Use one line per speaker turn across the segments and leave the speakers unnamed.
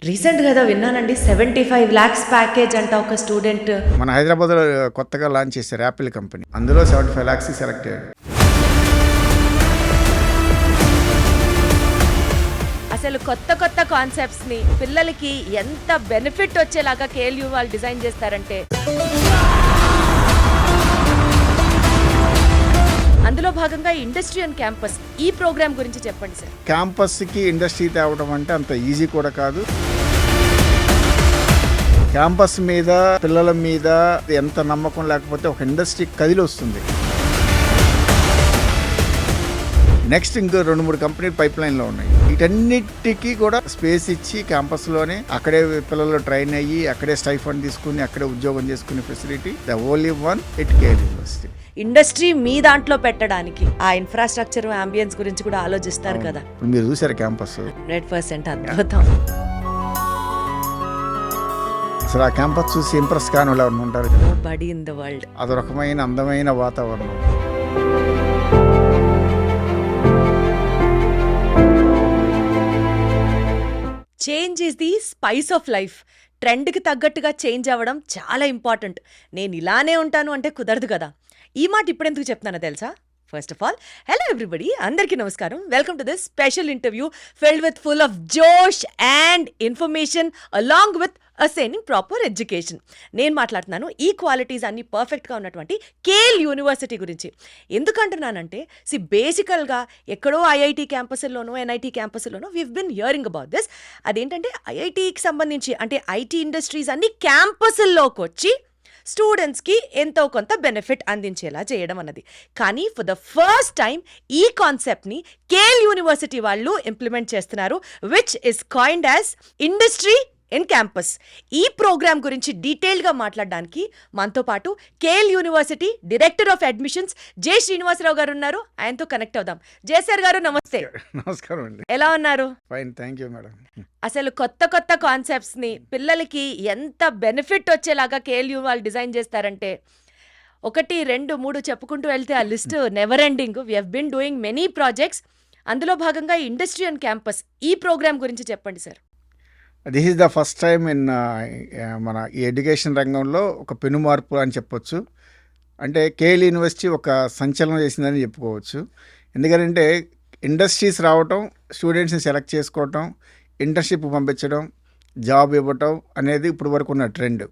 Recent గా విన్నానండి 75 lakhs package అంట ఒక స్టూడెంట్.
మన హైదరాబాద్లో కొత్తగా లాంచ్ చేశారు యాపిల్ కంపెనీ, అందులో 75 lakhs సెలెక్ట్ అయ్యాడు.
అసలు కొత్త కొత్త కాన్సెప్ట్స్ ని పిల్లలకి ఎంత బెనిఫిట్ వచ్చేలాగా కేఎల్యూ వాళ్ళు డిజైన్ చేస్తారంటే, అందులో భాగంగా ఇండస్ట్రీ అండ్ క్యాంపస్ ఈ ప్రోగ్రామ్ గురించి చెప్పండి సార్.
క్యాంపస్కి ఇండస్ట్రీ తేవడం అంటే అంత ఈజీ కూడా కాదు. క్యాంపస్ మీద పిల్లల మీద ఎంత నమ్మకం లేకపోతే ఒక ఇండస్ట్రీ కదిలి వస్తుంది. నెక్స్ట్ ఇంకో 2-3 కంపెనీలు పైప్ లైన్లో ఉన్నాయి. వీటన్నిటికీ కూడా స్పేస్ ఇచ్చి క్యాంపస్లోనే అక్కడే పిల్లలు ట్రైన్ అయ్యి అక్కడే స్టైఫండ్ తీసుకుని అక్కడే ఉద్యోగం చేసుకునే facility the only one at KL University.
Industry మీ దాంట్లో పెట్టడానికి ఆ ఇన్ఫ్రాస్ట్రక్చర్ అంబియన్స్ గురించి కూడా ఆలోచిస్తారు కదా.
మీరు చూసారు క్యాంపస్
100% అద్భుతం.
అసలు ఆ క్యాంపస్ చూసి ఇంప్రెస్ కాని వాళ్ళు ఎవరు ఉంటారు కదా.
Buddy in the world.
అదొక రకమైన అందమైన వాతావరణం.
Change is the spice of life. ట్రెండ్కి తగ్గట్టుగా చేంజ్ అవ్వడం చాలా ఇంపార్టెంట్. నేను ఇలానే ఉంటాను అంటే కుదరదు కదా. ఈ మాట ఇప్పుడెందుకు చెప్తున్నానో తెలుసా? First of all, hello everybody, అందరికీ నమస్కారం. Welcome to this special interview filled with full of josh and information along with assigning proper education. నేను మాట్లాడుతున్నాను ఈ క్వాలిటీస్ అన్ని పర్ఫెక్ట్గా ఉన్నటువంటి కేఎల్ యూనివర్సిటీ గురించి. ఎందుకంటున్నానంటే బేసికల్గా ఎక్కడో ఐఐటి క్యాంపస్లోనో ఎన్ఐటి క్యాంపస్లోనో we've been hearing about this. అదేంటంటే ఐఐటికి సంబంధించి అంటే ఐటీ ఇండస్ట్రీస్ అన్ని క్యాంపస్ల్లోకి వచ్చి స్టూడెంట్స్కి ఎంతో కొంత బెనిఫిట్ అందించేలా చేయడం అన్నది. కానీ ఫర్ ద ఫస్ట్ టైం ఈ కాన్సెప్ట్ని కేఎల్ యూనివర్సిటీ వాళ్ళు ఇంప్లిమెంట్ చేస్తున్నారు, which is coined as industry in campus. ఈ ప్రోగ్రామ్ గురించి డీటెయిల్గా మాట్లాడడానికి మనతో పాటు KL university director of admissions J Srinivasa Rao గారు ఉన్నారు. ఆయనతో కనెక్ట్ అవుదాం. జె సార్ గారు నమస్తే.
నమస్కారం అండి.
ఎలా ఉన్నారు?
Fine, thank you madam.
అసలు కొత్త కొత్త కాన్సెప్ట్స్ని పిల్లలకి ఎంత బెనిఫిట్ వచ్చేలాగా కేఎల్యూ వాళ్ళు డిజైన్ చేస్తారంటే 1, 2, 3 చెప్పుకుంటూ వెళ్తే ఆ list never ending. We have been doing many projects. అందులో భాగంగా ఇండస్ట్రీ అండ్ క్యాంపస్ ఈ ప్రోగ్రామ్ గురించి చెప్పండి sir.
This is the first time in మన ఈ ఎడ్యుకేషన్ రంగంలో ఒక పెను మార్పు అని చెప్పొచ్చు. అంటే కేఎల్ యూనివర్సిటీ ఒక సంచలనం చేసిందని చెప్పుకోవచ్చు. ఎందుకంటే ఇండస్ట్రీస్ రావటం, స్టూడెంట్స్ని సెలెక్ట్ చేసుకోవటం, ఇంటర్న్షిప్ పంపించడం, జాబ్ ఇవ్వటం అనేది ఇప్పుడు వరకు ఉన్న ట్రెండ్.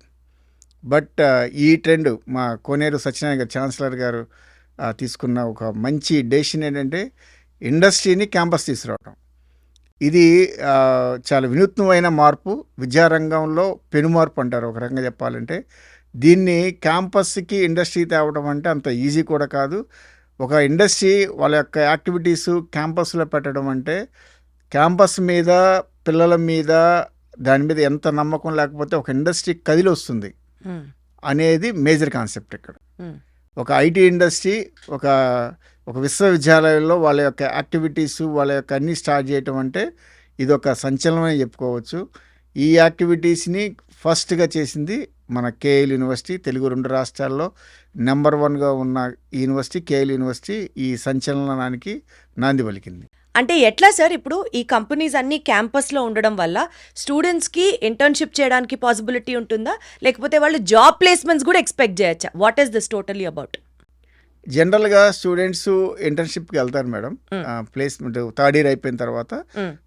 బట్ ఈ ట్రెండ్ మా కోనేరు సత్యనారాయణ గారు ఛాన్సలర్ గారు తీసుకున్న ఒక మంచి డెసిషన్ ఏంటంటే ఇండస్ట్రీని క్యాంపస్ తీసుకురావటం. ఇది చాలా వినూత్నమైన మార్పు, విద్యారంగంలో పెను మార్పు అంటారు ఒక రకంగా చెప్పాలంటే. దీన్ని క్యాంపస్కి ఇండస్ట్రీ తేవడం అంటే అంత ఈజీ కూడా కాదు. ఒక ఇండస్ట్రీ వాళ్ళ యొక్క యాక్టివిటీసు క్యాంపస్లో పెట్టడం అంటే క్యాంపస్ మీద పిల్లల మీద దాని మీద ఎంత నమ్మకం లేకపోతే ఒక ఇండస్ట్రీ కదిలి వస్తుంది అనేది మేజర్ కాన్సెప్ట్ ఇక్కడ. ఒక ఐటీ ఇండస్ట్రీ ఒక విశ్వవిద్యాలయంలో వాళ్ళ యొక్క యాక్టివిటీసు వాళ్ళ యొక్క అన్నీ స్టార్ట్ చేయటం అంటే ఇది ఒక సంచలనం అని చెప్పుకోవచ్చు. ఈ యాక్టివిటీస్ని ఫస్ట్గా చేసింది మన కేఎల్ యూనివర్సిటీ. తెలుగు 2 రాష్ట్రాల్లో నెంబర్ 1గా ఉన్న యూనివర్సిటీ కేఎల్ యూనివర్సిటీ ఈ సంచలనానికి నాంది పలికింది.
అంటే ఎట్లా సార్, ఇప్పుడు ఈ కంపెనీస్ అన్ని క్యాంపస్లో ఉండడం వల్ల స్టూడెంట్స్కి ఇంటర్న్షిప్ చేయడానికి పాసిబిలిటీ ఉంటుందా, లేకపోతే వాళ్ళు జాబ్ ప్లేస్మెంట్స్ కూడా ఎక్స్పెక్ట్ చేయొచ్చా? What is this totally about?
జనరల్గా స్టూడెంట్స్ ఇంటర్న్షిప్కి వెళ్తారు మేడం. ప్లేస్మెంట్ 3rd ఇయర్ అయిపోయిన తర్వాత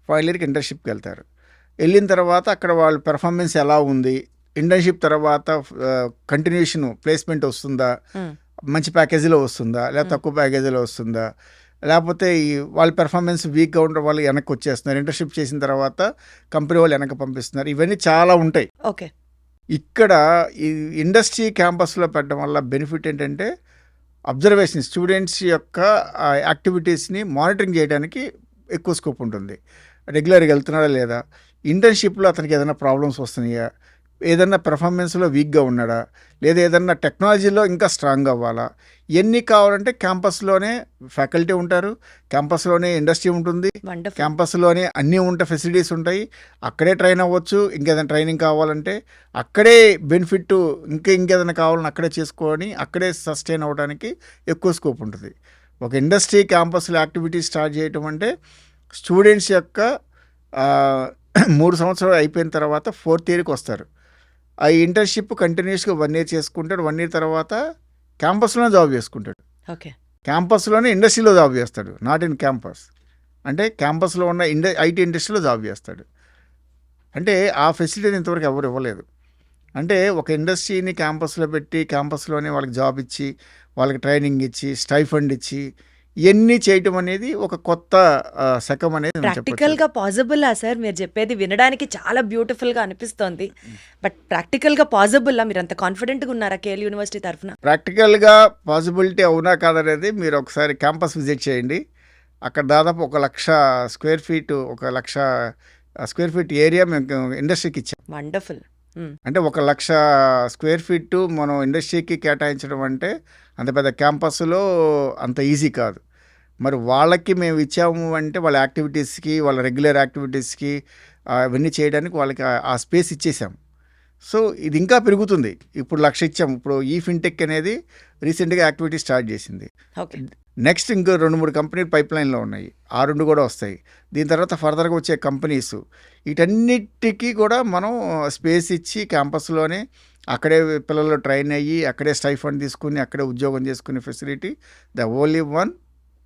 ఫైనల్ ఇయర్కి ఇంటర్న్షిప్కి వెళ్తారు. వెళ్ళిన తర్వాత అక్కడ వాళ్ళ పెర్ఫార్మెన్స్ ఎలా ఉంది, ఇంటర్న్షిప్ తర్వాత కంటిన్యూషన్ ప్లేస్మెంట్ వస్తుందా, మంచి ప్యాకేజీలో వస్తుందా లేదా తక్కువ ప్యాకేజీలో వస్తుందా, లేకపోతే వాళ్ళ పెర్ఫార్మెన్స్ వీక్గా ఉండడం వాళ్ళు వెనక్కి వచ్చేస్తున్నారు, ఇంటర్న్షిప్ చేసిన తర్వాత కంపెనీ వాళ్ళు వెనక్కి పంపిస్తున్నారు. ఇవన్నీ చాలా ఉంటాయి.
ఓకే. ఇక్కడ
ఈ ఇండస్ట్రీ క్యాంపస్లో పెట్టడం వల్ల బెనిఫిట్ ఏంటంటే అబ్జర్వేషన్, స్టూడెంట్స్ యొక్క యాక్టివిటీస్ని మానిటరింగ్ చేయడానికి ఎక్కువ స్కోప్ ఉంటుంది. రెగ్యులర్గా వెళ్తున్నాడా లేదా, ఇంటర్న్షిప్లో అతనికి ఏదైనా ప్రాబ్లమ్స్ వస్తున్నాయా, ఏదన్నా పెర్ఫార్మెన్స్లో వీక్గా ఉన్నాడా, లేదా ఏదన్నా టెక్నాలజీలో ఇంకా స్ట్రాంగ్ అవ్వాలా, ఎన్ని కావాలంటే క్యాంపస్లోనే ఫ్యాకల్టీ ఉంటారు, క్యాంపస్లోనే ఇండస్ట్రీ ఉంటుంది, క్యాంపస్లోనే అన్నీ ఉంటాయి, ఫెసిలిటీస్ ఉంటాయి. అక్కడే ట్రైన్ అవ్వచ్చు. ఇంకేదైనా ట్రైనింగ్ కావాలంటే అక్కడే బెనిఫిట్, ఇంకేదైనా కావాలని అక్కడే చేసుకొని అక్కడే సస్టైన్ అవ్వడానికి ఎక్కువ స్కోప్ ఉంటుంది. ఒక ఇండస్ట్రీ క్యాంపస్లో యాక్టివిటీస్ స్టార్ట్ చేయటం అంటే స్టూడెంట్స్ యొక్క 3 సంవత్సరాలు అయిపోయిన తర్వాత 4th ఇయర్‌కి వస్తారు. ఆ ఇంటర్న్‌షిప్ కంటిన్యూయస్‌గా 1 ఇయర్ చేసుకుంటాడు. 1 ఇయర్ తర్వాత క్యాంపస్‌లోనే జాబ్ చేసుకుంటాడు.
ఓకే.
క్యాంపస్‌లోనే ఇండస్ట్రీలో జాబ్ చేస్తాడు. Not in campus. అంటే క్యాంపస్‌లో ఉన్న ఐటీ ఇండస్ట్రీలో జాబ్ చేస్తాడు. అంటే ఆ ఫెసిలిటీని ఇంతవరకు ఎవరు ఇవ్వలేదు. అంటే ఒక ఇండస్ట్రీని క్యాంపస్‌లో పెట్టి, క్యాంపస్‌లోనే వాళ్ళకి జాబ్ ఇచ్చి, వాళ్ళకి ట్రైనింగ్ ఇచ్చి, స్టైఫండ్ ఇచ్చి, ఇయన్నీ చేయటం అనేది ఒక కొత్త శకం అనేది నేను చెప్పొచ్చు.
ప్రాక్టికల్‌గా పాసిబులా సార్? మీరు చెప్పేది వినడానికి చాలా బ్యూటిఫుల్‌గా అనిపిస్తోంది. బట్ ప్రాక్టికల్‌గా పాసిబులా? మీరంత కాన్ఫిడెంట్‌గా ఉన్నారా కేఎల్ యూనివర్సిటీ తరఫున?
ప్రాక్టికల్‌గా పాసిబిలిటీ అవునా కాదనేది మీరు ఒకసారి క్యాంపస్ విజిట్ చేయండి. అక్కడ దాదాపు 1,00,000 square feet, 1,00,000 square feet area మేము ఇండస్ట్రీకి ఇచ్చాం.
వండర్ఫుల్.
అంటే 1,00,000 స్క్వేర్ ఫీట్ మనం ఇండస్ట్రీకి కేటాయించడం అంటే అంత పెద్ద క్యాంపస్లో అంత ఈజీ కాదు. మరి వాళ్ళకి మేము ఇచ్చాము అంటే వాళ్ళ యాక్టివిటీస్కి, వాళ్ళ రెగ్యులర్ యాక్టివిటీస్కి అవన్నీ చేయడానికి వాళ్ళకి ఆ స్పేస్ ఇచ్చేసాం. సో ఇది ఇంకా పెరుగుతుంది. ఇప్పుడు 1,00,000 ఇచ్చాము. ఇప్పుడు ఈ ఫిన్టెక్ అనేది రీసెంట్గా యాక్టివిటీ స్టార్ట్ చేసింది.
ఓకే.
నెక్స్ట్ ఇంకో 2-3 కంపెనీలు పైప్లైన్లో ఉన్నాయి. ఆ 2 కూడా వస్తాయి. దీని తర్వాత ఫర్దర్గా వచ్చే కంపెనీస్ వీటన్నిటికీ కూడా మనం స్పేస్ ఇచ్చి క్యాంపస్లోనే అక్కడే పిల్లలు ట్రైన్ అయ్యి అక్కడే స్టైఫండ్ తీసుకుని అక్కడే ఉద్యోగం చేసుకునే facility the only one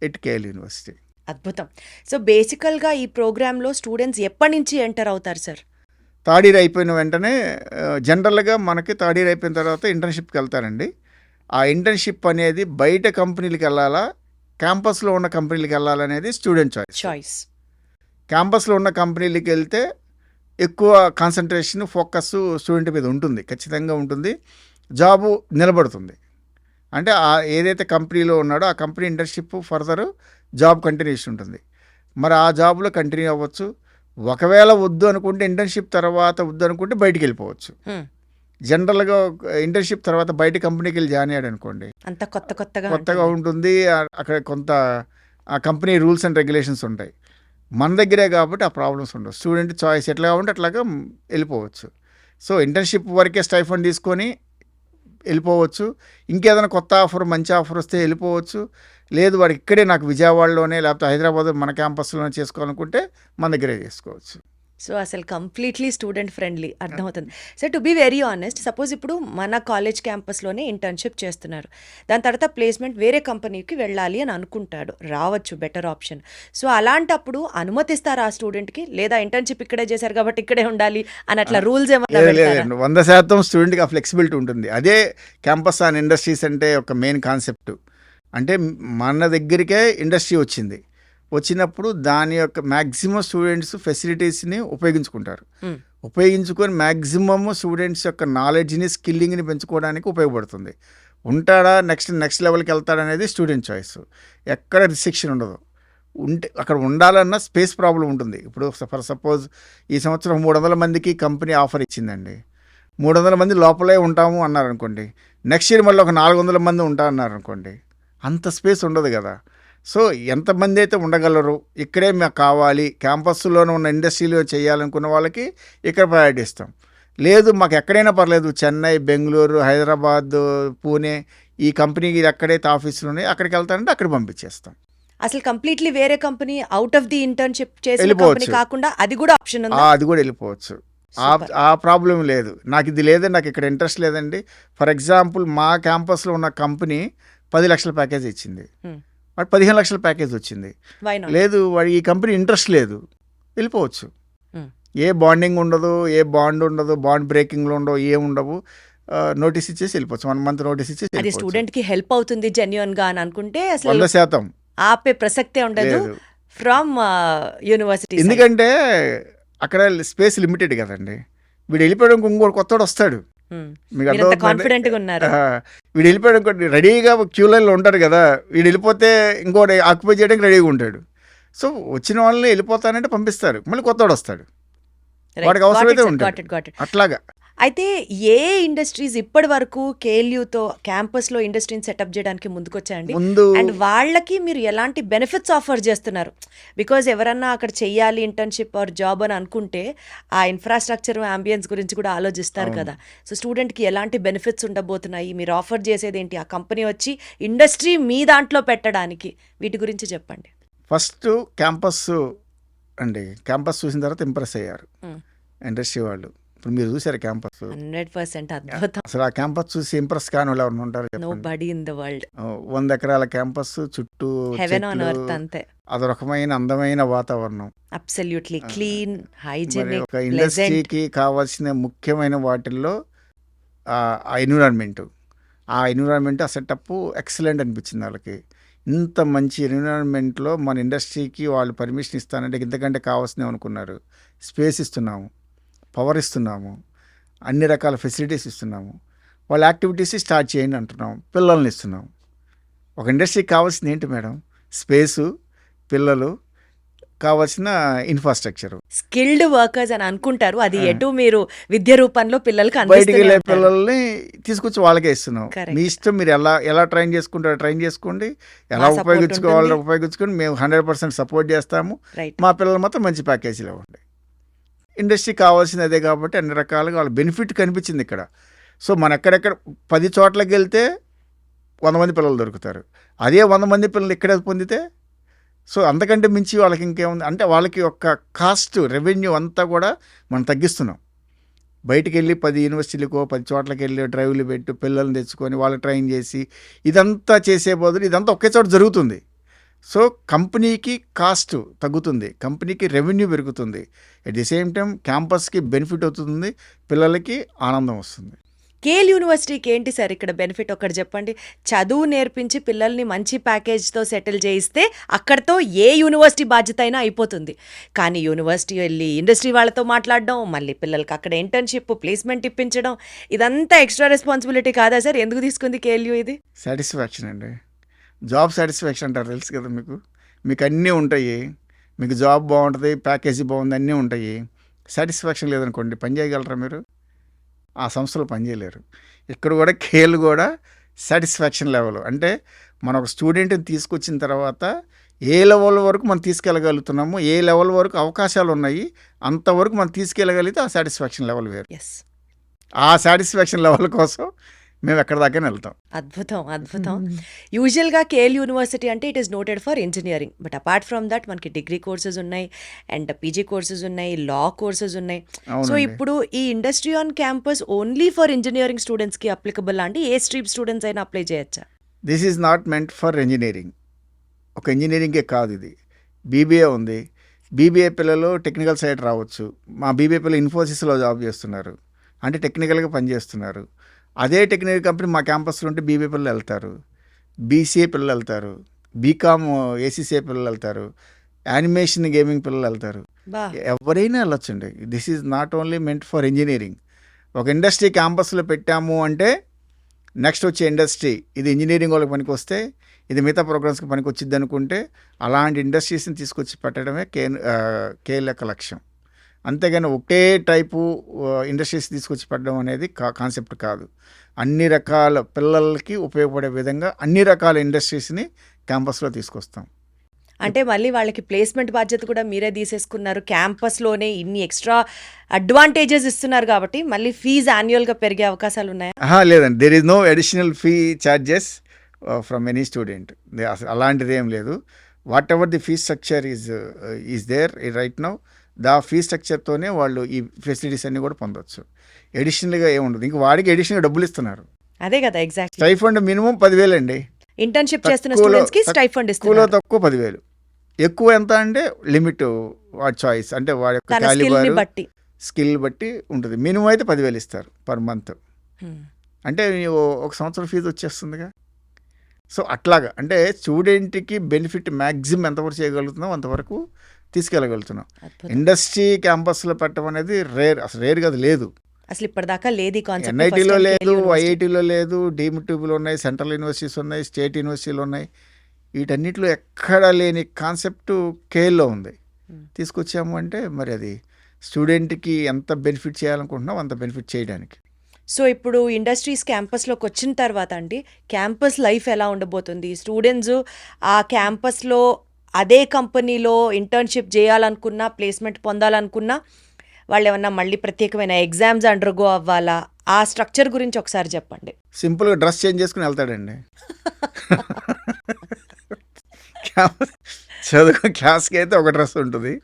at KL university.
అద్భుతం. సో బేసికల్‌గా ఈ ప్రోగ్రామ్‌లో స్టూడెంట్స్ ఎప్పటి నుంచి ఎంటర్ అవుతారు సార్?
థర్డ్ ఇయర్ అయిపోయిన వెంటనే జనరల్గా మనకి థర్డ్ ఇయర్ అయిపోయిన తర్వాత ఇంటర్న్షిప్కి వెళ్తారండి. ఆ ఇంటర్న్షిప్ అనేది బయట కంపెనీలకు వెళ్ళాలా, క్యాంపస్లో ఉన్న కంపెనీలకు వెళ్ళాలనేది స్టూడెంట్ చాయిస్. క్యాంపస్లో ఉన్న కంపెనీలకు వెళ్తే ఎక్కువ కాన్సన్ట్రేషన్, ఫోకస్ స్టూడెంట్ మీద ఉంటుంది, ఖచ్చితంగా ఉంటుంది. జాబు నిలబడుతుంది. అంటే ఏదైతే కంపెనీలో ఉన్నాడో ఆ company internship further job continuation ఉంటుంది. మరి ఆ జాబ్లో కంటిన్యూ అవ్వచ్చు. ఒకవేళ వద్దు అనుకుంటే ఇంటర్న్షిప్ తర్వాత వద్దు అనుకుంటే బయటికి వెళ్ళిపోవచ్చు. జనరల్గా ఇంటర్న్షిప్ తర్వాత బయట కంపెనీకి వెళ్ళి జాయిన్ అయ్యాడు అనుకోండి,
అంత కొత్తగా
ఉంటుంది. అక్కడ కొంత ఆ కంపెనీ రూల్స్ అండ్ రెగ్యులేషన్స్ ఉంటాయి. మన దగ్గరే కాబట్టి ఆ ప్రాబ్లమ్స్ ఉండవు. స్టూడెంట్ చాయిస్ ఎట్లా కావాలంటే అట్లాగా వెళ్ళిపోవచ్చు. సో ఇంటర్న్షిప్ వరకే స్టైఫండ్ తీసుకొని వెళ్ళిపోవచ్చు. ఇంకేదైనా కొత్త ఆఫర్, మంచి ఆఫర్ వస్తే వెళ్ళిపోవచ్చు. లేదు వాడు ఇక్కడే నాకు విజయవాడలోనే లేకపోతే హైదరాబాద్ మన క్యాంపస్లోనే చేసుకోవాలనుకుంటే మన దగ్గరే చేసుకోవచ్చు.
సో అసలు కంప్లీట్లీ స్టూడెంట్ ఫ్రెండ్లీ, అర్థమవుతుంది. So to be very honest, suppose ఇప్పుడు మన కాలేజ్ క్యాంపస్లోనే ఇంటర్న్షిప్ చేస్తున్నారు, దాని తర్వాత ప్లేస్మెంట్ వేరే కంపెనీకి వెళ్ళాలి అని అనుకుంటాడు, రావచ్చు బెటర్ ఆప్షన్. సో అలాంటప్పుడు అనుమతిస్తారా ఆ స్టూడెంట్కి? లేదా ఇంటర్న్షిప్ ఇక్కడే చేశారు కాబట్టి ఇక్కడే ఉండాలి అని అట్లా రూల్స్ ఏమన్నా పెడతారా?
100% స్టూడెంట్కి ఆ ఫ్లెక్సిబిలిటీ ఉంటుంది. అదే క్యాంపస్ అండ్ ఇండస్ట్రీస్ అంటే ఒక మెయిన్ కాన్సెప్ట్. అంటే మన దగ్గరికే ఇండస్ట్రీ వచ్చినప్పుడు దాని యొక్క మ్యాక్సిమం స్టూడెంట్స్ ఫెసిలిటీస్ని ఉపయోగించుకుంటారు. ఉపయోగించుకొని మ్యాక్సిమమ్ స్టూడెంట్స్ యొక్క నాలెడ్జ్ని, స్కిల్లింగ్ని పెంచుకోవడానికి ఉపయోగపడుతుంది. ఉంటాడా, నెక్స్ట్ లెవెల్కి వెళ్తాడనేది స్టూడెంట్ చాయిస్. ఎక్కడ రిస్ట్రిక్షన్ ఉండదు. అక్కడ ఉండాలన్న స్పేస్ ప్రాబ్లం ఉంటుంది. ఇప్పుడు ఫర్ సపోజ్ ఈ సంవత్సరం 300 మందికి కంపెనీ ఆఫర్ ఇచ్చిందండి. 300 మంది లోపలే ఉంటాము అన్నారనుకోండి, నెక్స్ట్ ఇయర్ మళ్ళీ ఒక 400 మంది ఉంటారన్నారనుకోండి, అంత స్పేస్ ఉండదు కదా. సో ఎంతమంది అయితే ఉండగలరు, ఇక్కడే మాకు కావాలి, క్యాంపస్లోనే ఉన్న ఇండస్ట్రీలో చేయాలనుకున్న వాళ్ళకి ఇక్కడ ప్రయారిటీ ఇస్తాం. లేదు మాకు ఎక్కడైనా పర్లేదు, చెన్నై, బెంగళూరు, హైదరాబాద్, పూణే, ఈ కంపెనీకి ఎక్కడైతే ఆఫీసులు ఉన్నాయి అక్కడికి వెళ్తారంటే అక్కడ పంపించేస్తాం.
అసలు కంప్లీట్లీ వేరే company, out of the internship చేసిన కంపెనీ కాకుండా అది కూడా ఆప్షన్ ఉందా?
అది కూడా వెళ్ళిపోవచ్చు. ఆ ప్రాబ్లం లేదు. నాకు ఇది లేదండి, నాకు ఇక్కడ ఇంట్రెస్ట్ లేదండి. ఫర్ ఎగ్జాంపుల్ మా క్యాంపస్లో ఉన్న కంపెనీ 10 లక్షల ప్యాకేజ్ ఇచ్చింది, వాడు 15 లక్షల ప్యాకేజ్ వచ్చింది. లేదు వాడు ఈ కంపెనీ ఇంట్రెస్ట్ లేదు, వెళ్ళిపోవచ్చు. ఏ బాండింగ్ ఉండదు, ఏ బాండ్ ఉండదు, బాండ్ బ్రేకింగ్లో ఉండవు, ఏముండవు. నోటీస్ ఇచ్చేసి వెళ్ళిపోవచ్చు. 1 మంత్ నోటీస్ ఇచ్చేసి
అది స్టూడెంట్కి హెల్ప్ అవుతుంది జెన్యూన్ గా అని అనుకుంటే అసలు
100%
ఆపే ప్రసక్తే ఉండదు ఫ్రమ్ యూనివర్సిటీ.
ఎందుకంటే అక్కడ స్పేస్ లిమిటెడ్ కదండి. వీడు వెళ్ళిపోవడానికి ఇంకోటి కొత్తవాడు వస్తాడు. మీకు
కాన్ఫిడెంట్ గా ఉన్నారు.
వీడు వెళ్ళిపోయాడు ఇంకోటి రెడీగా క్యూ లైన్లో ఉంటారు కదా, వీడు వెళ్ళిపోతే ఇంకోటి ఆక్యుపై చేయడానికి రెడీగా ఉంటాడు. సో వచ్చిన వాళ్ళని వెళ్ళిపోతానంటే పంపిస్తారు, మళ్ళీ కొత్తవాడు వస్తాడు, వాడికి అవసరమైతే ఉంటాడు. అట్లాగా
అయితే ఏ ఇండస్ట్రీస్ ఇప్పటి వరకు కేఎల్యూతో క్యాంపస్లో ఇండస్ట్రీని సెటప్ చేయడానికి ముందుకొచ్చాయండి? అండ్ వాళ్ళకి మీరు ఎలాంటి బెనిఫిట్స్ ఆఫర్ చేస్తున్నారు? బికాజ్ ఎవరన్నా అక్కడ చెయ్యాలి ఇంటర్న్షిప్ ఆర్ జాబ్ అని అనుకుంటే ఆ ఇన్ఫ్రాస్ట్రక్చర్, అంబియన్స్ గురించి కూడా ఆలోచిస్తారు కదా. సో స్టూడెంట్కి ఎలాంటి బెనిఫిట్స్ ఉండబోతున్నాయి, మీరు ఆఫర్ చేసేది ఏంటి, ఆ కంపెనీ వచ్చి ఇండస్ట్రీ మీ దాంట్లో పెట్టడానికి, వీటి గురించి చెప్పండి.
ఫస్ట్ క్యాంపస్ అండి. క్యాంపస్ చూసిన తర్వాత ఇంప్రెస్ అయ్యారు ఇండస్ట్రీ వాళ్ళు. ఇప్పుడు మీరు చూసారు క్యాంపస్,
100% అద్భుతం.
అసలు ఆ క్యాంపస్ చూసి ఇంప్రెస్ కాని వాళ్ళు ఎవరైనా ఉంటారు
నో
చెప్పండి?
Body in the world.
100 ఎకరాల క్యాంపస్, చుట్టూ
హెవెన్ ఆన్
చెట్లు,
ఎర్త్ అంతే.
అదొక రకమైన అందమైన వాతావరణం.
అబ్సల్యూట్లీ క్లీన్,
మరి
హైజెనిక్,
ఒక
ప్లెజెంట్.
ఇండస్ట్రీకి కావాల్సిన ముఖ్యమైన వాటిల్లో ఆ ఎన్విరాన్మెంట్, ఆ ఎన్విరాన్మెంట్, ఆ సెటప్ ఎక్సలెంట్ అనిపించింది వాళ్ళకి. ఇంత మంచి ఎన్విరాన్మెంట్లో మన ఇండస్ట్రీకి వాళ్ళు పర్మిషన్ ఇస్తానంటే ఇంతకంటే కావాల్సినవి అనుకున్నారు. స్పేస్ ఇస్తున్నాము, పవర్ ఇస్తున్నాము, అన్ని రకాల ఫెసిలిటీస్ ఇస్తున్నాము, వాళ్ళ యాక్టివిటీస్ స్టార్ట్ చేయండి అంటున్నాము, పిల్లల్ని ఇస్తున్నాము. ఒక ఇండస్ట్రీకి కావాల్సింది ఏంటి మేడం? స్పేసు, పిల్లలు, కావాల్సిన ఇన్ఫ్రాస్ట్రక్చరు.
స్కిల్డ్ వర్కర్స్ అని అనుకుంటారు, అది ఎటు మీరు విద్య రూపంలో పిల్లలకి
బయటికి
అందిస్తూనే
వెళ్ళే
ఉంటారు.
పిల్లల్ని తీసుకొచ్చి వాళ్ళకే ఇస్తున్నాం.
Correct.
మీ ఇష్టం, మీరు ఎలా ట్రైన్ చేసుకుంటారో ట్రైన్ చేసుకోండి, ఎలా
మా support
ఉపయోగించుకోవాలో
ఉంటుంది.
ఉపయోగించుకొని మేము 100% సపోర్ట్ చేస్తాము.
రైట్.
మా పిల్లలు మాత్రం మంచి ప్యాకేజీలు ఇవ్వండి. ఇండస్ట్రీ కావాల్సింది అదే కాబట్టి అన్ని రకాలుగా వాళ్ళ బెనిఫిట్ కనిపించింది ఇక్కడ. సో మన ఎక్కడెక్కడ 10 చోట్లకి వెళ్తే 100 మంది పిల్లలు దొరుకుతారు. అదే 100 మంది పిల్లలు ఇక్కడే పొందితే, సో అంతకంటే మించి వాళ్ళకి ఇంకేముంది అంటే, వాళ్ళకి యొక్క కాస్ట్, రెవెన్యూ అంతా కూడా మనం తగ్గిస్తున్నాం. బయటికి వెళ్ళి 10 యూనివర్సిటీలకో 10 చోట్లకి వెళ్ళి డ్రైవ్లు పెట్టి పిల్లల్ని తెచ్చుకొని వాళ్ళు ట్రైన్ చేసి ఇదంతా చేసే బదులు ఇదంతా ఒకే చోట జరుగుతుంది. సో కంపెనీకి కాస్ట్ తగ్గుతుంది, కంపెనీకి రెవెన్యూ పెరుగుతుంది, అట్ ది సేమ్ టైం క్యాంపస్కి బెనిఫిట్ అవుతుంది, పిల్లలకి ఆనందం వస్తుంది.
కేల్ యూనివర్సిటీకి ఏంటి సార్ ఇక్కడ బెనిఫిట్ ఒకటి చెప్పండి. చదువు నేర్పించి పిల్లల్ని మంచి ప్యాకేజ్తో సెటిల్ చేయిస్తే అక్కడితో ఏ యూనివర్సిటీ బాధ్యత అయినా అయిపోతుంది. కానీ యూనివర్సిటీ వెళ్ళి ఇండస్ట్రీ వాళ్ళతో మాట్లాడడం, మళ్ళీ పిల్లలకి అక్కడ ఇంటర్న్షిప్, ప్లేస్మెంట్ ఇప్పించడం, ఇదంతా ఎక్స్ట్రా రెస్పాన్సిబిలిటీ కాదా సార్? ఎందుకు తీసుకుంది కేఎల్యూ ఇది?
సాటిస్ఫాక్షన్ అండి, జాబ్ సాటిస్ఫాక్షన్ అంటారు, తెలుసు కదా మీకు. మీకు అన్నీ ఉంటాయి, మీకు జాబ్ బాగుంటుంది, ప్యాకేజీ బాగుంది, అన్నీ ఉంటాయి. సాటిస్ఫాక్షన్ లేదనుకోండి, పని చేయగలరా మీరు? ఆ సంస్థలో పనిచేయలేరు. ఇక్కడ కూడా కేల్ కూడా సాటిస్ఫాక్షన్ లెవెల్ అంటే, మన ఒక స్టూడెంట్ని తీసుకొచ్చిన తర్వాత ఏ లెవెల్ వరకు మనం తీసుకెళ్ళగలుగుతున్నాము, ఏ లెవెల్ వరకు అవకాశాలు ఉన్నాయి, అంతవరకు మనం తీసుకెళ్ళగలిగితే ఆ సాటిస్ఫాక్షన్ లెవెల్ వేరు.
ఎస్,
ఆ సాటిస్ఫాక్షన్ లెవెల్ కోసం మేము ఎక్కడి దాకా వెళ్తాం.
అద్భుతం అద్భుతం. యూజువల్గా కేఎల్ యూనివర్సిటీ అంటే it is noted for engineering, but apart from that మనకి డిగ్రీ కోర్సెస్ ఉన్నాయి, అండ్ పీజీ కోర్సెస్ ఉన్నాయి, లా కోర్సెస్ ఉన్నాయి. సో
అవునండి.
ఇప్పుడు ఈ industry on campus only for engineering స్టూడెంట్స్కి అప్లికబుల్ అంటే ఏ స్ట్రీమ్ స్టూడెంట్స్ అయినా అప్లై చేయొచ్చా?
This is not meant for engineering. ఒక ఇంజనీరింగే కాదు ఇది, బీబీఏ ఉంది. బీబీఏ పిల్లలు టెక్నికల్ సైడ్ రావచ్చు. మా బీబీఏ పిల్లలు ఇన్ఫోసిస్లో జాబ్ చేస్తున్నారు, అంటే టెక్నికల్గా పనిచేస్తున్నారు. అదే టెక్నికల్ కంపెనీ మా క్యాంపస్లో ఉంటే బీబీఏ పిల్లలు వెళ్తారు, బీసీఏ పిల్లలు వెళ్తారు, బీకామ్ ఏసీసీఏ పిల్లలు వెళ్తారు, యానిమేషన్ గేమింగ్ పిల్లలు వెళ్తారు.
బా,
ఎవరైనా వెళ్ళొచ్చండి. This is not only meant for engineering. ఒక ఇండస్ట్రీ క్యాంపస్లో పెట్టాము అంటే నెక్స్ట్ వచ్చే ఇండస్ట్రీ ఇది ఇంజనీరింగ్ వాళ్ళకి పనికి వస్తే, ఇది మిగతా ప్రోగ్రామ్స్కి పనికి వచ్చింది అనుకుంటే, అలాంటి ఇండస్ట్రీస్ని తీసుకొచ్చి పెట్టడమే కేఎల్ యొక్క లక్ష్యం. అంతేగాని ఒకే టైపు ఇండస్ట్రీస్ తీసుకొచ్చి పెట్టడం అనేది కాన్సెప్ట్ కాదు. అన్ని రకాల పిల్లలకి ఉపయోగపడే విధంగా అన్ని రకాల ఇండస్ట్రీస్ని క్యాంపస్లో తీసుకొస్తాం.
అంటే మళ్ళీ వాళ్ళకి ప్లేస్మెంట్ బాధ్యత కూడా మీరే తీసేసుకున్నారు. క్యాంపస్లోనే ఇన్ని ఎక్స్ట్రా అడ్వాంటేజెస్ ఇస్తున్నారు కాబట్టి మళ్ళీ ఫీజు యాన్యువల్గా పెరిగే అవకాశాలు ఉన్నాయా?
లేదండి, there is no additional fee charges from any student. అలాంటిది ఏం లేదు. Whatever the fee structure is there right now, the fee స్ట్రక్చర్తోనే వాళ్ళు ఈ ఫెసిలిటీస్ అన్నీ కూడా పొందవచ్చు. ఎడిషనల్గా ఏముండదు. ఇంక వాడికి ఎడిషనల్గా డబ్బులు ఇస్తున్నారు.
అదే కదా, ఎగ్జాక్ట్లీ.
స్టైఫండ్ మినిమం 10,000 అండి.
ఇంటర్న్షిప్ చేస్తున్న స్టూడెంట్స్కి స్టైఫండ్
తక్కువలో
ఇస్తున్నారు.
తక్కువ 10,000, ఎక్కువ ఎంత అంటే లిమిట్ వాడి చాయిస్, అంటే వాడి యొక్క
తన స్కిల్ని
క్యాలిబర్,
బట్టి.
స్కిల్ బట్టి ఉంటుంది. మినిమం అయితే 10,000 ఇస్తారు పర్ మంత్. అంటే నీవు ఒక సంవత్సరం ఫీజు వచ్చేస్తుందిగా. సో అట్లాగా అంటే స్టూడెంట్కి బెనిఫిట్ మ్యాక్సిమం ఎంతవరకు చేయగలుగుతున్నాం అంతవరకు తీసుకెళ్ళగలుగుతున్నాం.
అద్భుతం.
ఇండస్ట్రీ క్యాంపస్లో పెట్టడం అనేది రేర్, అసలు రేర్ కాదు, లేదు.
అసలు ఇప్పటిదాకా లేదు ఈ కాన్సెప్ట్.
ఎన్ఐటీలో లేదు, ఐఐటీలో లేదు, డీమ్డ్ ట్యూబ్లో ఉన్నాయి, సెంట్రల్ యూనివర్సిటీస్ ఉన్నాయి, స్టేట్ యూనివర్సిటీలు ఉన్నాయి. వీటన్నిటిలో ఎక్కడా లేని కాన్సెప్ట్ కేఎల్లో ఉంది. తీసుకొచ్చాము అంటే మరి అది స్టూడెంట్కి ఎంత బెనిఫిట్ చేయాలనుకుంటున్నాం అంత బెనిఫిట్ చేయడానికి.
సో ఇప్పుడు ఇండస్ట్రీస్ క్యాంపస్లోకి వచ్చిన తర్వాత అండి, క్యాంపస్ లైఫ్ ఎలా ఉండబోతుంది? స్టూడెంట్స్ ఆ క్యాంపస్లో అదే కంపెనీలో ఇంటర్న్షిప్ చేయాలనుకున్నా, ప్లేస్మెంట్ పొందాలనుకున్నా, వాళ్ళు ఏమన్నా మళ్ళీ ప్రత్యేకమైన ఎగ్జామ్స్ అండర్గో అవ్వాలా? ఆ స్ట్రక్చర్ గురించి ఒకసారి చెప్పండి.
సింపుల్గా డ్రెస్ చేంజ్ చేసుకుని వెళ్తాడండి. చదువు క్లాస్కి అయితే ఒక డ్రెస్ ఉంటుంది,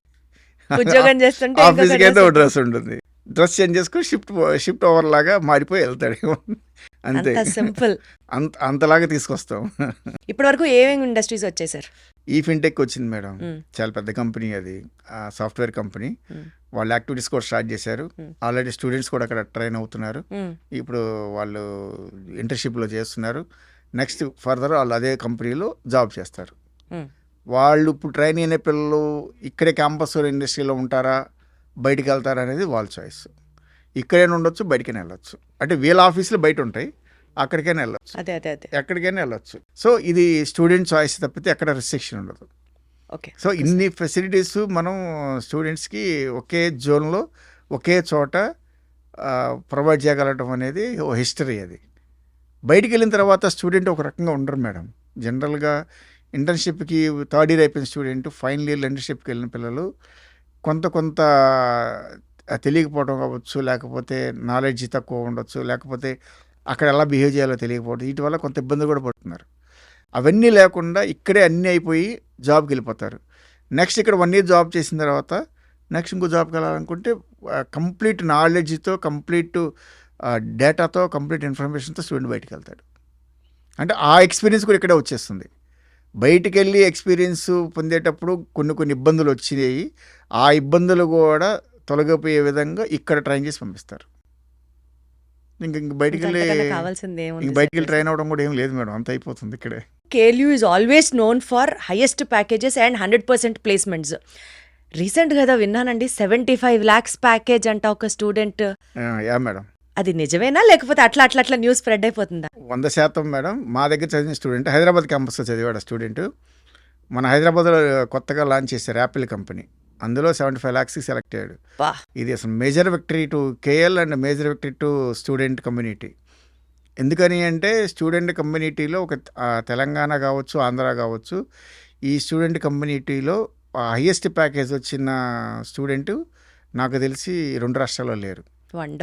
ఉద్యోగం చేస్తుంటే
ఆఫీస్కి అయితే ఒక డ్రెస్ ఉంటుంది, డ్రెస్ చేంజ్ చేసుకుని షిఫ్ట్ ఓవర్ లాగా మారిపోయి వెళ్తాడు అంతే.
సింపుల్.
అంతలాగా తీసుకొస్తాం.
ఇప్పటి వరకు ఏమేమి ఇండస్ట్రీస్ వచ్చాయి సార్?
ఈ ఫిన్టెక్ వచ్చింది మేడం, చాలా పెద్ద కంపెనీ అది, సాఫ్ట్వేర్ కంపెనీ. వాళ్ళు యాక్టివిటీస్ కూడా స్టార్ట్ చేశారు. ఆల్రెడీ స్టూడెంట్స్ కూడా అక్కడ ట్రైన్ అవుతున్నారు. ఇప్పుడు వాళ్ళు ఇంటర్న్షిప్లో చేస్తున్నారు. నెక్స్ట్ ఫర్దర్ వాళ్ళు అదే కంపెనీలో జాబ్ చేస్తారు. వాళ్ళు ఇప్పుడు ట్రైన్ అయిన పిల్లలు ఇక్కడే క్యాంపస్ ఇండస్ట్రీలో ఉంటారా, బయటికి వెళ్తారా అనేది వాళ్ళ చాయిస్. ఇక్కడైనా ఉండొచ్చు, బయటికైనా వెళ్ళొచ్చు. అంటే వీళ్ళ ఆఫీసులు బయట ఉంటాయి, అక్కడికైనా వెళ్ళొచ్చు, ఎక్కడికైనా వెళ్ళొచ్చు. సో ఇది స్టూడెంట్ చాయిస్ తప్పితే ఎక్కడ రిస్ట్రిక్షన్ ఉండదు.
ఓకే.
సో ఇన్ని ఫెసిలిటీస్ మనం స్టూడెంట్స్కి ఒకే జోన్లో ఒకే చోట ప్రొవైడ్ చేయగలగడం అనేది ఓ హిస్టరీ. అది బయటికి వెళ్ళిన తర్వాత స్టూడెంట్ ఒక రకంగా ఉండరు మేడం. జనరల్గా ఇంటర్న్షిప్కి థర్డ్ ఇయర్ అయిపోయిన స్టూడెంట్ ఫైనల్ ఇయర్ ఇంటర్న్షిప్కి వెళ్ళిన పిల్లలు కొంత తెలియకపోవడం కావచ్చు, లేకపోతే నాలెడ్జ్ తక్కువ ఉండొచ్చు, లేకపోతే అక్కడ ఎలా బిహేవ్ చేయాలో తెలియకపోవడం, వీటి వల్ల కొంత ఇబ్బంది కూడా పడుతున్నారు. అవన్నీ లేకుండా ఇక్కడే అన్నీ అయిపోయి జాబ్కి వెళ్ళిపోతారు. నెక్స్ట్ ఇక్కడ 1 year జాబ్ చేసిన తర్వాత నెక్స్ట్ ఇంకో జాబ్కి వెళ్ళాలనుకుంటే కంప్లీట్ నాలెడ్జ్తో, కంప్లీట్ డేటాతో, కంప్లీట్ ఇన్ఫర్మేషన్తో స్టూడెంట్ బయటికి వెళ్తాడు. అంటే ఆ ఎక్స్పీరియన్స్ కూడా ఇక్కడే వచ్చేస్తుంది. బయటికి వెళ్ళి ఎక్స్పీరియన్స్ పొందేటప్పుడు కొన్ని ఇబ్బందులు వచ్చినాయి. ఆ ఇబ్బందులు కూడా తొలగిపోయే విధంగా ఇక్కడ ట్రైన్ చేసి పంపిస్తారు. ఇంక బయటికి వెళ్ళి ట్రైన్ అవ్వడం కూడా ఏం లేదు మేడం, అంత అయిపోతుంది ఇక్కడే.
KLU is always known for highest packages and 100% placements. Recent కదా విన్నానండి, 75 lakhs ప్యాకేజ్ అంట ఒక స్టూడెంట్.
యా మేడం,
అది నిజమేనా లేకపోతే అట్లా న్యూస్ స్ప్రెడ్ అయిపోతుందా?
100% మేడం. మా దగ్గర చదివిన స్టూడెంట్ హైదరాబాద్ క్యాంపస్లో చదివాడు స్టూడెంట్. మన హైదరాబాద్లో కొత్తగా లాంచ్ చేశారు యాపిల్ కంపెనీ, అందులో 75 lakhs సెలెక్ట్ అయ్యాడు. ఇది అసలు major victory to KL and major victory to student community. ఎందుకని అంటే స్టూడెంట్ కమ్యూనిటీలో ఒక తెలంగాణ కావచ్చు, ఆంధ్ర కావచ్చు, ఈ స్టూడెంట్ కమ్యూనిటీలో హైయెస్ట్ ప్యాకేజ్ వచ్చిన స్టూడెంట్ నాకు తెలిసి 2 రాష్ట్రాల్లో లేరు,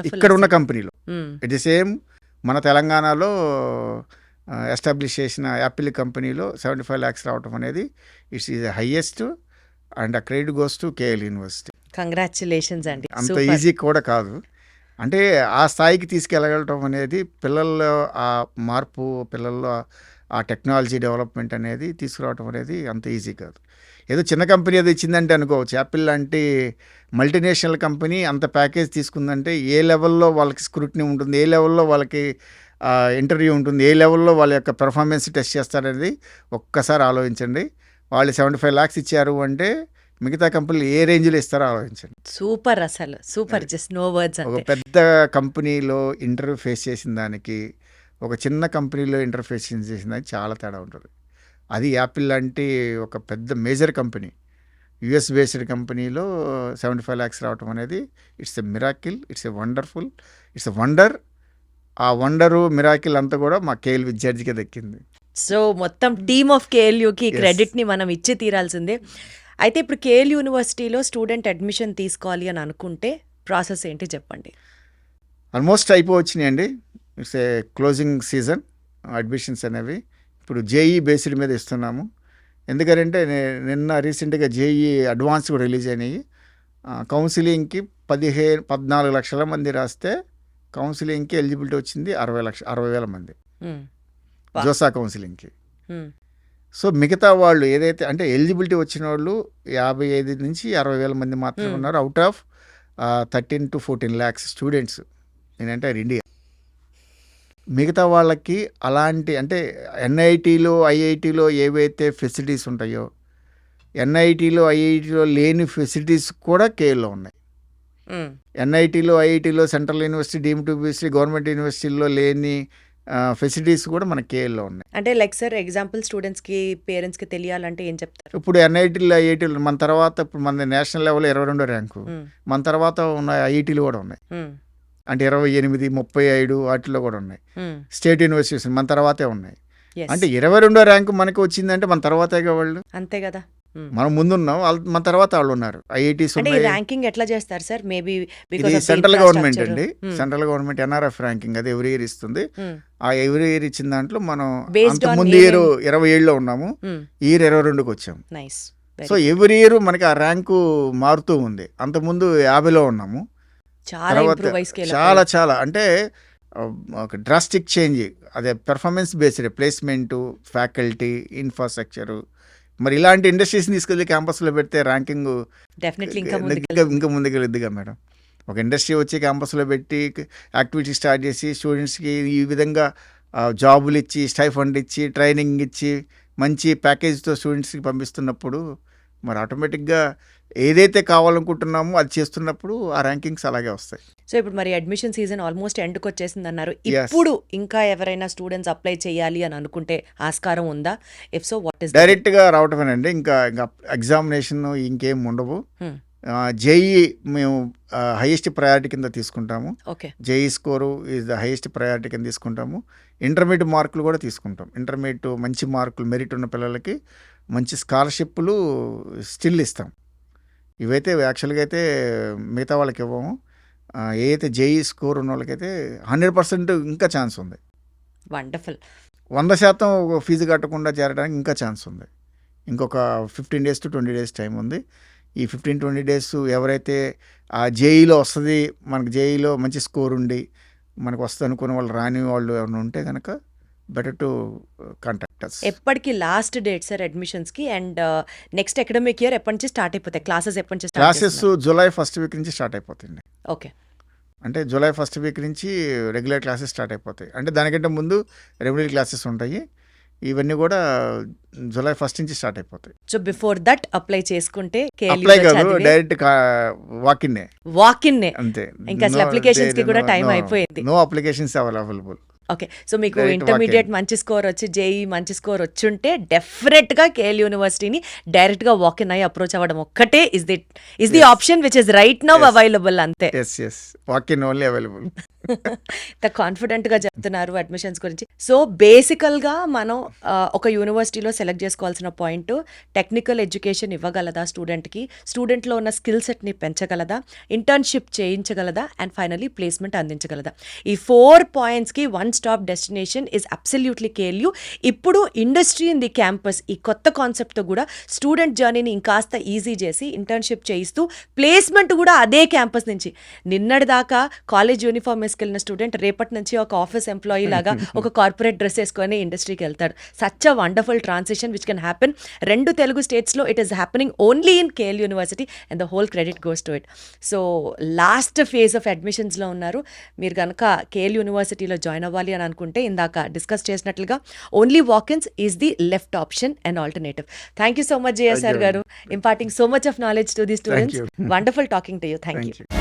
ఇక్కడ ఉన్న కంపెనీలో. ఇట్ ది సేమ్ మన తెలంగాణలో ఎస్టాబ్లిష్ చేసిన యాపిల్ కంపెనీలో 75 lakhs రావటం అనేది ఇట్స్ ఈజ్ హైయెస్ట్ అండ్ ఆ credit goes to KL university.
Congratulations అండి.
అంత ఈజీ కూడా కాదు. అంటే ఆ స్థాయికి తీసుకెళ్ళగలటం అనేది పిల్లల్లో ఆ మార్పు, పిల్లల్లో ఆ టెక్నాలజీ డెవలప్మెంట్ అనేది తీసుకురావటం అనేది అంత ఈజీ కాదు. ఏదో చిన్న కంపెనీ అది ఇచ్చిందంటే అనుకోవచ్చు. యాపిల్ లాంటి మల్టీనేషనల్ కంపెనీ అంత ప్యాకేజ్ తీసుకుందంటే ఏ లెవెల్లో వాళ్ళకి స్క్రూటినీ ఉంటుంది, ఏ లెవెల్లో వాళ్ళకి ఇంటర్వ్యూ ఉంటుంది, ఏ లెవెల్లో వాళ్ళ యొక్క పెర్ఫార్మెన్స్ టెస్ట్ చేస్తారనేది ఒక్కసారి ఆలోచించండి. వాళ్ళు 75 lakhs ఇచ్చారు అంటే మిగతా కంపెనీలు ఏ రేంజ్లో ఇస్తారో ఆలోచించండి.
సూపర్, అసలు సూపర్, జస్ట్ నో వర్డ్స్.
ఒక పెద్ద కంపెనీలో ఇంటర్వ్యూ ఫేస్ చేసిన దానికి ఒక చిన్న కంపెనీలో ఇంటర్వ్యూ ఫేస్ చేసిన దానికి చాలా తేడా ఉంటుంది. అది యాపిల్ లాంటి ఒక పెద్ద మేజర్ కంపెనీ, US బేస్డ్ కంపెనీలో 75 lakhs రావటం అనేది it's a miracle, it's a wonderful, it's a wonder. ఆ వండరు, మిరాకిల్ అంతా కూడా మా KL విద్యార్థికే దక్కింది.
సో మొత్తం టీమ్ ఆఫ్ KLUకి క్రెడిట్ని మనం ఇచ్చి తీరాల్సిందే. అయితే ఇప్పుడు KL యూనివర్సిటీలో స్టూడెంట్ అడ్మిషన్ తీసుకోవాలి అని అనుకుంటే ప్రాసెస్ ఏంటి చెప్పండి?
ఆల్మోస్ట్ అయిపోవచ్చినాయి అండి. It's a closing season admissions అనేవి. ఇప్పుడు JEE బేస్డ్ మీద ఇస్తున్నాము. ఎందుకంటే నిన్న రీసెంట్గా JEE అడ్వాన్స్ కూడా రిలీజ్ అయినాయి. కౌన్సిలింగ్కి 14 లక్షల మంది రాస్తే కౌన్సిలింగ్కి ఎలిజిబిలిటీ వచ్చింది 60,000 మంది జోసా కౌన్సిలింగ్కి. సో మిగతా వాళ్ళు ఏదైతే అంటే ఎలిజిబిలిటీ వచ్చిన వాళ్ళు 55 నుంచి 60,000 మంది మాత్రమే ఉన్నారు out of 13 to 14 lakhs students in entire India. మిగతా వాళ్ళకి అలాంటి అంటే NITలో, IITలో ఏవైతే ఫెసిలిటీస్ ఉంటాయో NITలో, IITలో లేని ఫెసిలిటీస్ కూడా KLలో ఉన్నాయి. NITలో, IITలో, central university, deemed university, government యూనివర్సిటీల్లో లేని ఫెసిలిటీస్ కూడా మన KLలో ఉన్నాయి.
అంటే లైక్ సార్ ఎగ్జాంపుల్ స్టూడెంట్స్కి, పేరెంట్స్కి తెలియాలంటే ఏం చెప్తారు?
ఇప్పుడు NITలో, IITలో మన తర్వాత ఇప్పుడు మన నేషనల్ లెవెల్లో 22వ ర్యాంకు, మన తర్వాత ఉన్న IITలు కూడా ఉన్నాయి. అంటే 28, 35 వాటిలో కూడా ఉన్నాయి. స్టేట్ యూనివర్సిటీస్ మన తర్వాతే ఉన్నాయి. అంటే 22వ ర్యాంకు మనకి వచ్చిందంటే మన తర్వాతేగా వాళ్ళు.
అంతే కదా,
మనం ముందున్నాం, మన తర్వాత వాళ్ళు ఉన్నారు. IITs ఉన్నాయి.
ర్యాంకింగ్ ఎట్లా చేస్తారు సార్? మేబీ
ఇది సెంట్రల్ గవర్నమెంట్ అండి, సెంట్రల్ గవర్నమెంట్ NRF ర్యాంకింగ్ అది ఎవ్రీ ఇయర్ ఇస్తుంది. ఆ ఎవ్రీ ఇయర్ ఇచ్చిన దాంట్లో మనం అంత ముందు ఇయర్ 27లో ఉన్నాము, ఈ ఇయర్ 22కి వచ్చాము.
నైస్.
సో ఎవ్రీ ఇయర్ మనకి ఆ ర్యాంకు మారుతూ ఉంది. అంతకుముందు 50లో ఉన్నాము.
చాలా
తర్వాత
ఇంప్రూవ్ అయి స్కేల్
చాలా చాలా అంటే ఒక డ్రాస్టిక్ చేంజ్. అదే performance based placement, faculty, infrastructure. మరి ఇలాంటి ఇండస్ట్రీస్ని తీసుకెళ్ళి క్యాంపస్లో పెడితే ర్యాంకింగ్
డెఫినెట్లీ ఇంకా
ముందుకెళ్ళిద్దిగా మేడం. ఒక ఇండస్ట్రీ వచ్చి క్యాంపస్లో పెట్టి యాక్టివిటీ స్టార్ట్ చేసి స్టూడెంట్స్కి ఈ విధంగా జాబులు ఇచ్చి, స్టైఫండ్ ఇచ్చి, ట్రైనింగ్ ఇచ్చి, మంచి ప్యాకేజ్తో స్టూడెంట్స్కి పంపిస్తున్నప్పుడు మరి ఆటోమేటిక్గా ఏదైతే కావాలనుకుంటున్నామో అది చేస్తున్నప్పుడు ఆ ర్యాంకింగ్స్ అలాగే వస్తాయి.
సో ఇప్పుడు మరి అడ్మిషన్ సీజన్ ఆల్మోస్ట్ ఎండ్కి వచ్చేసింది అన్నారు. ఇప్పుడు ఇంకా ఎవరైనా స్టూడెంట్స్ అప్లై చేయాలి అని అనుకుంటే ఆస్కారం ఉందా? ఇఫ్ సో వాట్ ఇస్
డైరెక్ట్గా రావటమేనండి. ఇంకా ఎగ్జామినేషన్ ఇంకేం ఉండవు. జేఈ మేము హైయెస్ట్ ప్రయారిటీ కింద తీసుకుంటాము.
Okay.
JEE score is the highest priority కింద తీసుకుంటాము. ఇంటర్మీడియట్ మార్కులు కూడా తీసుకుంటాం. ఇంటర్మీడియట్ మంచి మార్కులు మెరిట్ ఉన్న పిల్లలకి మంచి స్కాలర్షిప్లు స్టిల్ ఇస్తాం. ఇవైతే యాక్చువల్గా అయితే మిగతా వాళ్ళకి ఇవ్వము. ఏదైతే జేఈ స్కోర్ ఉన్న వాళ్ళకైతే 100% ఇంకా ఛాన్స్ ఉంది.
వండర్ఫుల్.
100% ఫీజు కట్టకుండా చేరడానికి ఇంకా ఛాన్స్ ఉంది. ఇంకొక 15 days to 20 days టైం ఉంది. ఈ 15-20 days ఎవరైతే ఆ జేఈలో వస్తుంది, మనకు జేఈలో మంచి స్కోర్ ఉండి మనకు వస్తుంది అనుకున్న వాళ్ళు, రాని వాళ్ళు ఎవరైనా ఉంటే కనుక బెటర్ టు కాంటాక్ట్ us.
ఎప్పటికి లాస్ట్ డేట్ సార్ అడ్మిషన్స్కి? అండ్ నెక్స్ట్ అకాడమిక్ ఇయర్ ఎప్పటి నుంచి స్టార్ట్ అయిపోతాయి? క్లాసెస్ ఎప్పటి నుంచి
క్లాసెస్ జూలై 1st week నుంచి స్టార్ట్ అయిపోతుంది.
ఓకే.
అంటే జూలై 1st week నుంచి రెగ్యులర్ క్లాసెస్ స్టార్ట్ అయిపోతాయి. అంటే దానికంటే ముందు రెగ్యులర్ క్లాసెస్ ఉంటాయి. ఇవన్నీ కూడా జూలై 1st నుంచి స్టార్ట్ అయిపోతాయి.
సో బిఫోర్ దట్ అప్లై చేసుకుంటే
అప్లై కాదు, డైరెక్ట్ వాకిన్నే.
వాకిన్నే
అంతే.
ఇంకా అసలు అప్లికేషన్స్ కి కూడా టైం అయిపోయింది.
No applications available.
Okay. So మీకు
Direct
ఇంటర్మీడియట్ మంచి స్కోర్ వచ్చి, జేఈ మంచి స్కోర్ వచ్చుంటే డెఫినెట్గా కేఎల్ యూనివర్సిటీని డైరెక్ట్గా వాకిన్ అయ్యి అప్రోచ్ అవ్వడం ఒక్కటే is the option which is right now available. అంతే.
Yes walk in only available.
ఇంత కాన్ఫిడెంట్గా చెప్తున్నారు అడ్మిషన్స్ గురించి. సో బేసికల్గా మనం ఒక యూనివర్సిటీలో సెలెక్ట్ చేసుకోవాల్సిన పాయింట్, టెక్నికల్ ఎడ్యుకేషన్ ఇవ్వగలదా స్టూడెంట్కి, స్టూడెంట్లో ఉన్న స్కిల్ సెట్ని పెంచగలదా, ఇంటర్న్షిప్ చేయించగలదా, అండ్ ఫైనలీ ప్లేస్మెంట్ అందించగలదా. ఈ 4 pointsకి one stop destination is absolutely KLU. ఇప్పుడు ఇండస్ట్రీ ఇన్ ది క్యాంపస్ ఈ కొత్త కాన్సెప్ట్తో కూడా స్టూడెంట్ జర్నీని ఇంకాస్త ఈజీ చేసి ఇంటర్న్షిప్ చేయిస్తూ ప్లేస్మెంట్ కూడా అదే క్యాంపస్ నుంచి. నిన్నటిదాకా కాలేజ్ యూనిఫామ్ వేసుకెళ్ళిన స్టూడెంట్ రేపటి నుంచి ఒక ఆఫీస్ ఎంప్లాయీ లాగా ఒక కార్పొరేట్ డ్రెస్ వేసుకొని ఇండస్ట్రీకి వెళ్తాడు. Such a wonderful transition which can happen. 2 Telugu స్టేట్స్లో it is happening only in KL University and the whole credit goes to it. So last phase of అడ్మిషన్స్లో ఉన్నారు. మీరు కనుక కేఎల్ యూనివర్సిటీలో జాయిన్ అవ్వాలి అని అనుకుంటే ఇందాక డిస్కస్ చేసినట్లుగా only walk ins is the left option and alternative. Thank you so much JSR గారు, imparting so much of knowledge to the students. Wonderful talking to you. Thank you.